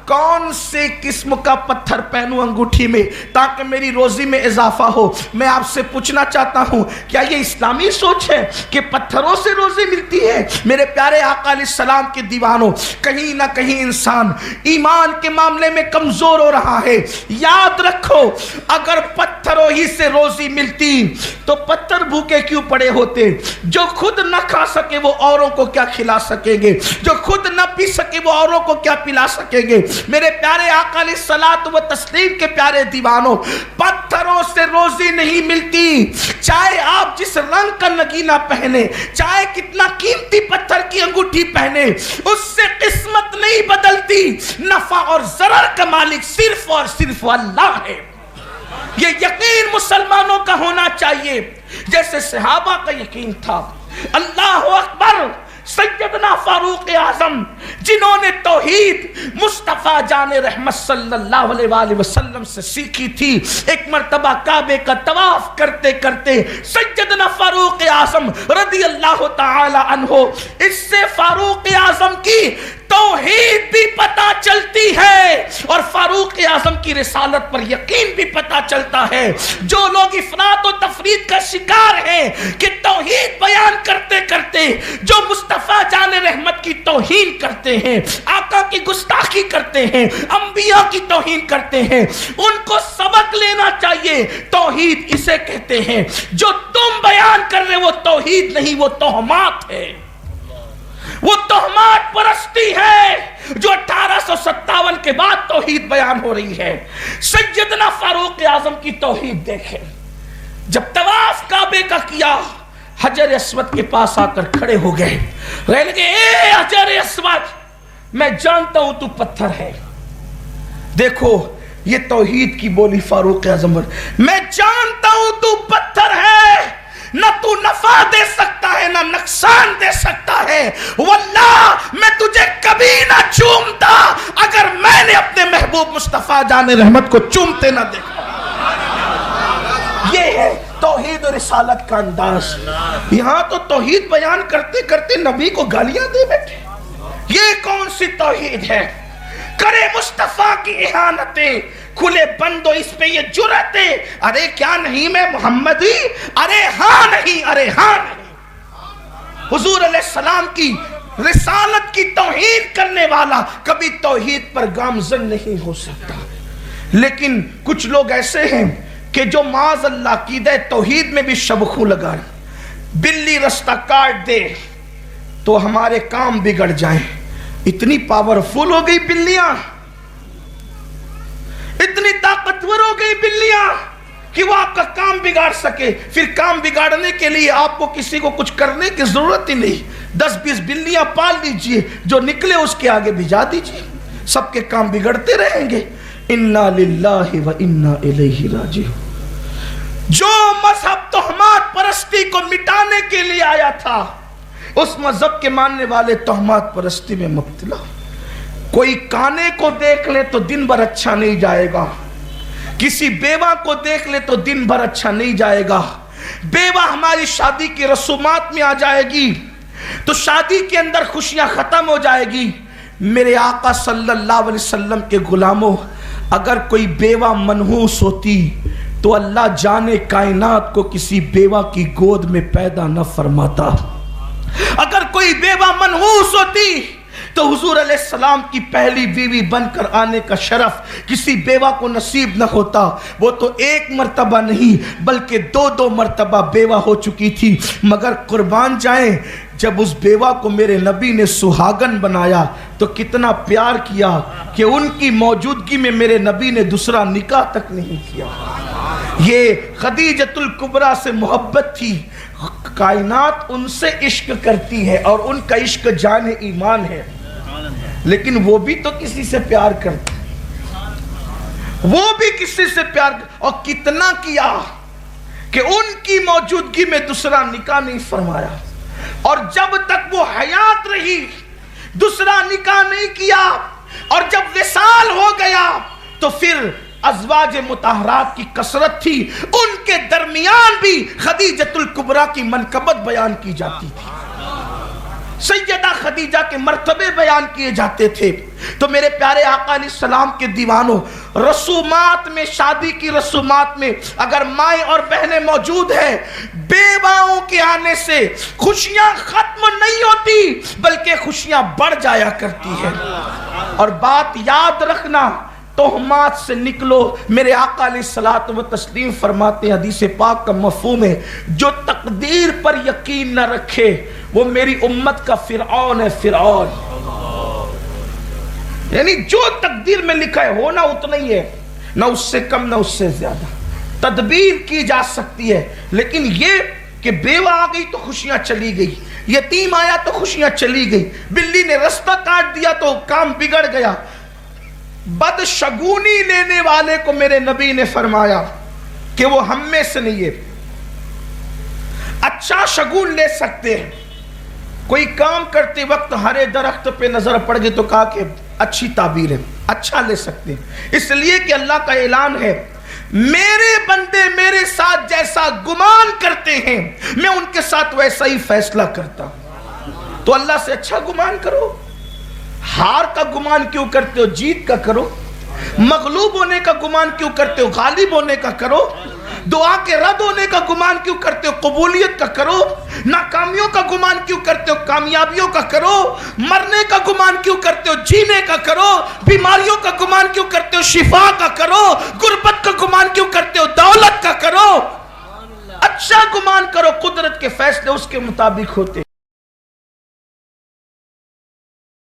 کون سے قسم کا پتھر پہنوں انگوٹھی میں تاکہ میری روزی میں اضافہ ہو؟ میں آپ سے پوچھنا چاہتا ہوں، کیا یہ اسلامی سوچ ہے کہ پتھروں سے روزی ملتی ہے؟ میرے پیارے آقا علیہ السلام کے دیوانوں، کہیں نہ کہیں انسان ایمان کے معاملے میں کمزور ہو رہا ہے۔ یاد رکھو، اگر پتھروں ہی سے روزی ملتی تو پتھر بھوکے کیوں پڑے ہوتے؟ جو خود نہ کھا سکے وہ اوروں کو کیا کھلا سکیں گے؟ جو خود نہ پی سکے وہ اوروں کو کیا پلا سکیں گے؟ میرے پیارے آقا علیہ الصلوۃ والتسلیم کے پیارے دیوانوں، پتھروں سے روزی نہیں ملتی۔ چاہے آپ جس رنگ کا نگینہ پہنے، چاہے کتنا قیمتی پتھر کی انگوٹھی پہنے، اس سے قسمت نہیں بدلتی۔ نفع اور ضرر کا مالک صرف اور صرف اللہ ہے۔ یہ یقین مسلمانوں کا ہونا چاہیے، جیسے صحابہ کا یقین تھا۔ اللہ اکبر! سیدنا فاروق اعظم جنہوں نے توحید مصطفیٰ جان رحمت صلی اللہ علیہ وآلہ وسلم سے سیکھی تھی، ایک مرتبہ کعبے کا طواف کرتے کرتے سیدنا فاروق اعظم رضی اللہ تعالی عنہ، اس سے فاروق اعظم کی توحید بھی پتہ چلتی ہے اور فاروق اعظم کی رسالت پر یقین بھی پتہ چلتا ہے۔ جو لوگ افراط و تفرید کا شکار ہیں کہ توحید بیان کرتے کرتے جو مصطفیٰ جان رحمت کی توہین کرتے ہیں، آقا کی گستاخی کرتے ہیں، انبیاء کی توہین کرتے ہیں، ان کو سبق لینا چاہیے۔ توحید اسے کہتے ہیں جو تم بیان کر رہے وہ توحید نہیں، وہ تہمات ہے، وہ تہمات پرستی ہے جو 1857 کے بعد توحید بیان ہو رہی ہے۔ سیدنا فاروق اعظم کی توحید دیکھیں، جب طواف کعبے کا کیا، حجر اسود کے پاس آ کر کھڑے ہو گئے، کہنے لگے اے حجر اسود، میں جانتا ہوں تو پتھر ہے۔ دیکھو یہ توحید کی بولی فاروق اعظم، میں جانتا ہوں تو پتھر ہے، نہ تو نفع دے سکتا ہے نہ نقصان دے سکتا ہے، واللہ میں تجھے کبھی نہ چومتا اگر میں نے اپنے محبوب مصطفیٰ جان رحمت کو چومتے نہ دیکھا۔ یہ ہے توحید و رسالت کا انداز۔ یہاں تو توحید بیان کرتے کرتے نبی کو گالیاں دے بیٹھے، یہ کون سی توحید ہے؟ کرے مصطفیٰ کی اہانتیں، کھلے بندو اس پہ یہ جرأتیں، ارے کیا نہیں میں محمدی، ارے ہاں نہیں، ارے ہاں نہیں۔ حضور علیہ السلام کی رسالت کی توہین کرنے والا کبھی توحید پر گامزن نہیں ہو سکتا۔ لیکن کچھ لوگ ایسے ہیں کہ جو معاذ اللہ عقیدہ توحید میں بھی شبخوں لگائیں، بلی رستہ کاٹ دے تو ہمارے کام بگڑ جائیں۔ اتنی پاورفل ہو گئی بلیاں، اتنی طاقتور ہو گئی بلیاں کہ وہ آپ کا کام بگاڑ سکے۔ پھر کام بگاڑنے کے لیے آپ کو کسی کو کچھ کرنے کی ضرورت ہی نہیں، 10-20 بلیاں پال لیجئے، جو نکلے اس کے آگے بھجا دیجئے، سب کے کام بگڑتے رہیں گے۔ انا للہ و انا الیہ راجعون۔ جو مذہب تہمات پرستی کو مٹانے کے لیے آیا تھا، اس مذہب کے ماننے والے تہمات پرستی میں مبتلا۔ کوئی کانے کو دیکھ لے تو دن بھر اچھا نہیں جائے گا، کسی بیوہ کو دیکھ لے تو دن بھر اچھا نہیں جائے گا۔ بیوہ ہماری شادی کی رسومات میں آ جائے گی تو شادی کے اندر خوشیاں ختم ہو جائے گی۔ میرے آقا صلی اللہ علیہ وسلم کے غلاموں، اگر کوئی بیوہ منحوس ہوتی تو اللہ جانے کائنات کو کسی بیوہ کی گود میں پیدا نہ فرماتا۔ اگر کوئی بیوہ منحوس ہوتی تو حضور علیہ السلام کی پہلی بیوی بن کر آنے کا شرف کسی بیوہ کو نصیب نہ ہوتا۔ وہ تو ایک مرتبہ نہیں بلکہ 2 مرتبہ بیوہ ہو چکی تھی، مگر قربان جائیں جب اس بیوہ کو میرے نبی نے سہاگن بنایا تو کتنا پیار کیا کہ ان کی موجودگی میں میرے نبی نے دوسرا نکاح تک نہیں کیا۔ یہ خدیجۃ الکبریٰ سے محبت تھی۔ کائنات ان سے عشق کرتی ہے اور ان کا عشق جان ایمان ہے، لیکن وہ بھی تو کسی سے پیار کرتے، وہ بھی کسی سے پیار، اور کتنا کیا کہ ان کی موجودگی میں دوسرا نکاح نہیں فرمایا، اور جب تک وہ حیات رہی دوسرا نکاح نہیں کیا، اور جب وصال ہو گیا تو پھر ازواج مطہرات کی کثرت تھی، ان کے درمیان بھی خدیجۃ الکبریٰ کی منقبت بیان کی جاتی تھی۔ سیدہ خدیجہ کے مرتبے بیان کیے جاتے تھے تو میرے پیارے آقا علیہ السلام کے دیوانوں، رسومات میں، شادی کی رسومات میں اگر مائیں اور بہنیں موجود ہیں، بیواؤں کے آنے سے خوشیاں ختم نہیں ہوتی بلکہ خوشیاں بڑھ جایا کرتی ہیں۔ اور بات یاد رکھنا، تہمات سے نکلو۔ میرے آقا علیہ الصلوۃ والتسلیم فرماتے ہیں، حدیث پاک کا مفہوم ہے، جو تقدیر پر یقین نہ رکھے وہ میری امت کا فرعون ہے، فرعون۔ یعنی جو تقدیر میں لکھا ہے ہونا اتنا ہی ہے، نہ اس سے کم نہ اس سے زیادہ۔ تدبیر کی جا سکتی ہے، لیکن یہ کہ بیوہ آ گئی تو خوشیاں چلی گئی، یتیم آیا تو خوشیاں چلی گئی، بلی نے رستہ کاٹ دیا تو کام بگڑ گیا۔ بدشگونی لینے والے کو میرے نبی نے فرمایا کہ وہ ہم میں سے نہیں ہے۔ اچھا شگون لے سکتے ہیں، کوئی کام کرتے وقت ہرے درخت پہ نظر پڑ گئی تو کہا کہ اچھی تعبیر ہے، اچھا لے سکتے ہیں، اس لیے کہ اللہ کا اعلان ہے، میرے بندے میرے ساتھ جیسا گمان کرتے ہیں میں ان کے ساتھ ویسا ہی فیصلہ کرتا ہوں۔ تو اللہ سے اچھا گمان کرو۔ ہار کا گمان کیوں کرتے ہو؟ جیت کا کرو۔ مغلوب ہونے کا گمان کیوں کرتے ہو؟ غالب ہونے کا کرو۔ دعا کے رد ہونے کا گمان کیوں کرتے ہو؟ قبولیت کا کرو۔ ناکامیوں کا گمان کیوں کرتے ہو؟ کامیابیوں کا کرو۔ مرنے کا گمان کیوں کرتے ہو؟ جینے کا کرو۔ بیماریوں کا گمان کیوں کرتے ہو؟ شفا کا کرو۔ غربت کا گمان کیوں کرتے ہو؟ دولت کا کرو۔ اچھا گمان کرو، قدرت کے فیصلے اس کے مطابق ہوتے۔